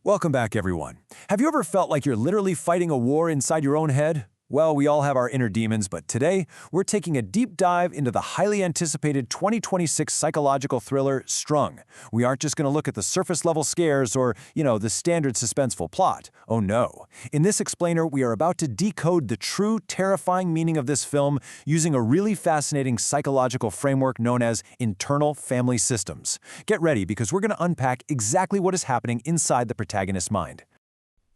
Welcome back, everyone. Have you ever felt like you're literally fighting a war inside your own head? Well, we all have our inner demons, but today we're taking a deep dive into the highly anticipated 2026 psychological thriller, Strung. We aren't just going to look at the surface-level scares or, the standard suspenseful plot. Oh no. In this explainer, we are about to decode the true, terrifying meaning of this film using a really fascinating psychological framework known as internal family systems. Get ready, because we're going to unpack exactly what is happening inside the protagonist's mind.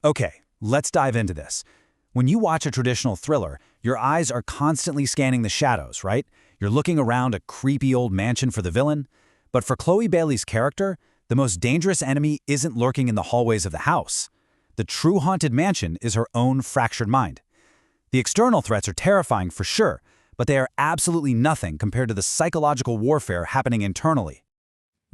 Okay, let's dive into this. When you watch a traditional thriller, your eyes are constantly scanning the shadows, right? You're looking around a creepy old mansion for the villain. But for Chloe Bailey's character, the most dangerous enemy isn't lurking in the hallways of the house. The true haunted mansion is her own fractured mind. The external threats are terrifying for sure, but they are absolutely nothing compared to the psychological warfare happening internally.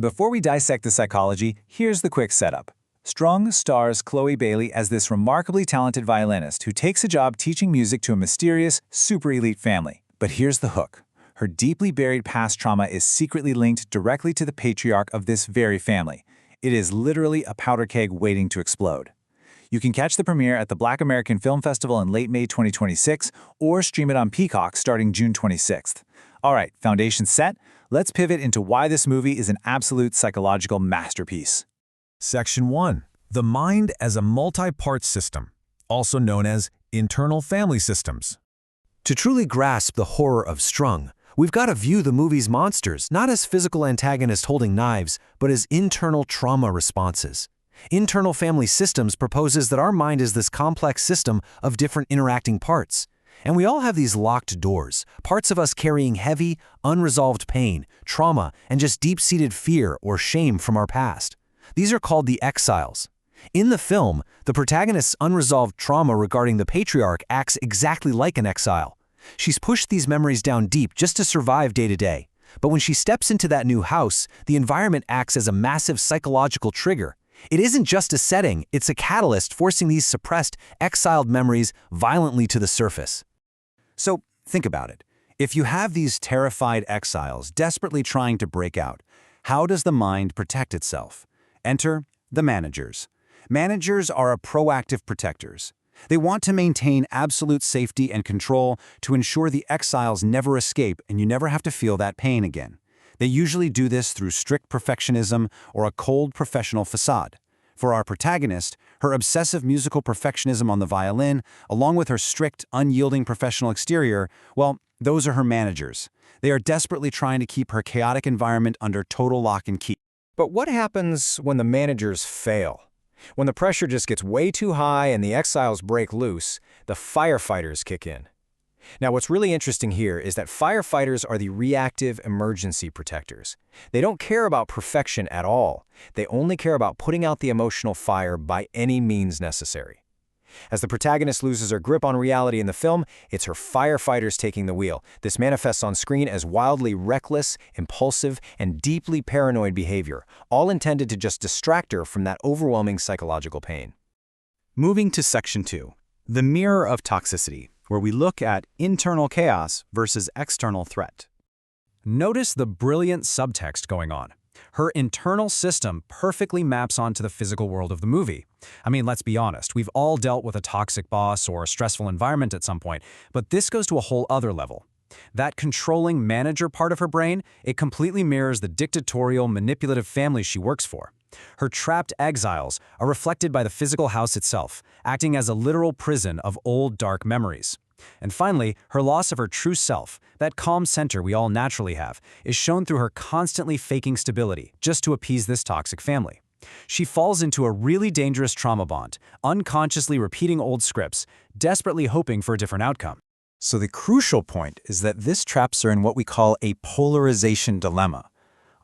Before we dissect the psychology, here's the quick setup. Strung stars Chloe Bailey as this remarkably talented violinist who takes a job teaching music to a mysterious, super elite family. But here's the hook. Her deeply buried past trauma is secretly linked directly to the patriarch of this very family. It is literally a powder keg waiting to explode. You can catch the premiere at the Black American Film Festival in late May 2026 or stream it on Peacock starting June 26th. All right, foundation set. Let's pivot into why this movie is an absolute psychological masterpiece. Section 1. The mind as a multi-part system, also known as internal family systems. To truly grasp the horror of Strung, we've got to view the movie's monsters not as physical antagonists holding knives, but as internal trauma responses. Internal family systems proposes that our mind is this complex system of different interacting parts. And we all have these locked doors, parts of us carrying heavy, unresolved pain, trauma, and just deep-seated fear or shame from our past. These are called the exiles. In the film, the protagonist's unresolved trauma regarding the patriarch acts exactly like an exile. She's pushed these memories down deep just to survive day to day. But when she steps into that new house, the environment acts as a massive psychological trigger. It isn't just a setting, it's a catalyst forcing these suppressed, exiled memories violently to the surface. So, think about it. If you have these terrified exiles desperately trying to break out, how does the mind protect itself? Enter the managers. Managers are proactive protectors. They want to maintain absolute safety and control to ensure the exiles never escape and you never have to feel that pain again. They usually do this through strict perfectionism or a cold professional facade. For our protagonist, her obsessive musical perfectionism on the violin, along with her strict, unyielding professional exterior, well, those are her managers. They are desperately trying to keep her chaotic environment under total lock and key. But what happens when the managers fail? When the pressure just gets way too high and the exiles break loose, the firefighters kick in. Now, what's really interesting here is that firefighters are the reactive emergency protectors. They don't care about perfection at all. They only care about putting out the emotional fire by any means necessary. As the protagonist loses her grip on reality in the film, it's her firefighters taking the wheel. This manifests on screen as wildly reckless, impulsive, and deeply paranoid behavior, all intended to just distract her from that overwhelming psychological pain. Moving to Section 2, the mirror of toxicity, where we look at internal chaos versus external threat. Notice the brilliant subtext going on. Her internal system perfectly maps onto the physical world of the movie. I mean, let's be honest, we've all dealt with a toxic boss or a stressful environment at some point, but this goes to a whole other level. That controlling manager part of her brain, it completely mirrors the dictatorial, manipulative family she works for. Her trapped exiles are reflected by the physical house itself, acting as a literal prison of old, dark memories. And finally, her loss of her true self, that calm center we all naturally have, is shown through her constantly faking stability just to appease this toxic family. She falls into a really dangerous trauma bond, unconsciously repeating old scripts, desperately hoping for a different outcome. So the crucial point is that this traps her in what we call a polarization dilemma.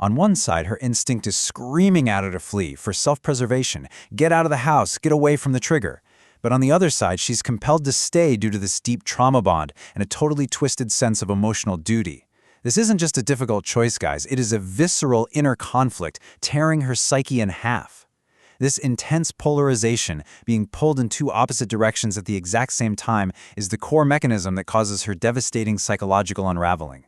On one side, her instinct is screaming at her to flee for self-preservation, get out of the house, get away from the trigger. But on the other side, she's compelled to stay due to this deep trauma bond and a totally twisted sense of emotional duty. This isn't just a difficult choice, guys. It is a visceral inner conflict tearing her psyche in half. This intense polarization, being pulled in two opposite directions at the exact same time, is the core mechanism that causes her devastating psychological unraveling.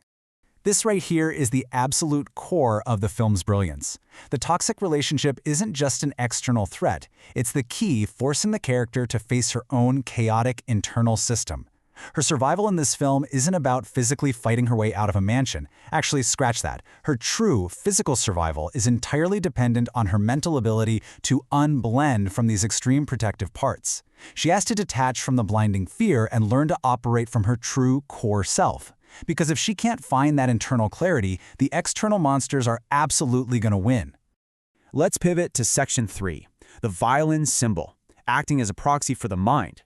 This right here is the absolute core of the film's brilliance. The toxic relationship isn't just an external threat, it's the key forcing the character to face her own chaotic internal system. Her survival in this film isn't about physically fighting her way out of a mansion. Actually, scratch that. Her true physical survival is entirely dependent on her mental ability to unblend from these extreme protective parts. She has to detach from the blinding fear and learn to operate from her true core self. Because if she can't find that internal clarity, the external monsters are absolutely going to win. Let's pivot to Section 3, the violin symbol, acting as a proxy for the mind.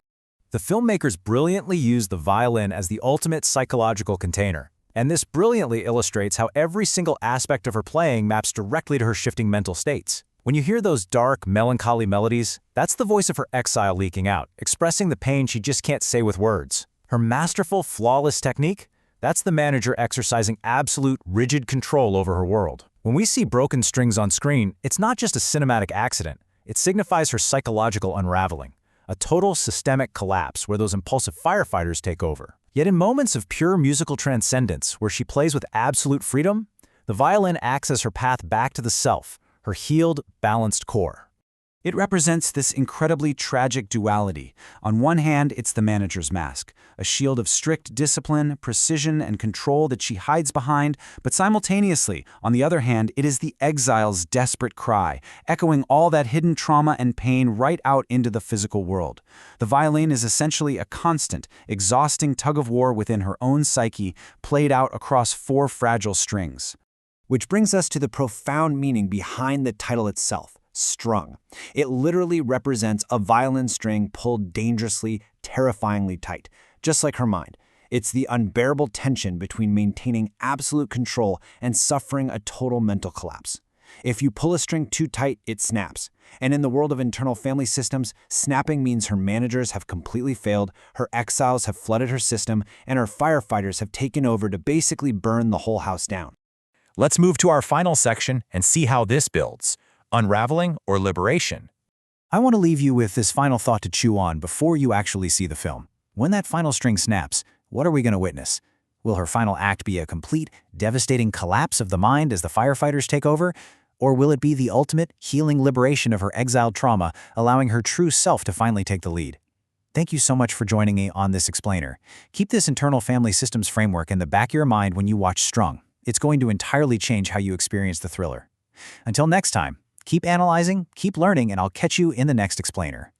The filmmakers brilliantly use the violin as the ultimate psychological container, and this brilliantly illustrates how every single aspect of her playing maps directly to her shifting mental states. When you hear those dark, melancholy melodies, that's the voice of her exile leaking out, expressing the pain she just can't say with words. Her masterful, flawless technique? That's the manager exercising absolute, rigid control over her world. When we see broken strings on screen, it's not just a cinematic accident. It signifies her psychological unraveling. A total systemic collapse where those impulsive firefighters take over. Yet in moments of pure musical transcendence where she plays with absolute freedom, the violin acts as her path back to the self, her healed, balanced core. It represents this incredibly tragic duality. On one hand, it's the manager's mask, a shield of strict discipline, precision, and control that she hides behind, but simultaneously, on the other hand, it is the exile's desperate cry, echoing all that hidden trauma and pain right out into the physical world. The violin is essentially a constant, exhausting tug-of-war within her own psyche, played out across 4 fragile strings. Which brings us to the profound meaning behind the title itself. Strung. It literally represents a violin string pulled dangerously, terrifyingly tight, just like her mind. It's the unbearable tension between maintaining absolute control and suffering a total mental collapse. If you pull a string too tight, it snaps. And in the world of internal family systems, snapping means her managers have completely failed, her exiles have flooded her system, and her firefighters have taken over to basically burn the whole house down. Let's move to our final section and see how this builds. Unraveling or liberation? I want to leave you with this final thought to chew on before you actually see the film. When that final string snaps, what are we going to witness? Will her final act be a complete, devastating collapse of the mind as the firefighters take over? Or will it be the ultimate, healing liberation of her exiled trauma, allowing her true self to finally take the lead? Thank you so much for joining me on this explainer. Keep this internal family systems framework in the back of your mind when you watch Strung. It's going to entirely change how you experience the thriller. Until next time, keep analyzing, keep learning, and I'll catch you in the next explainer.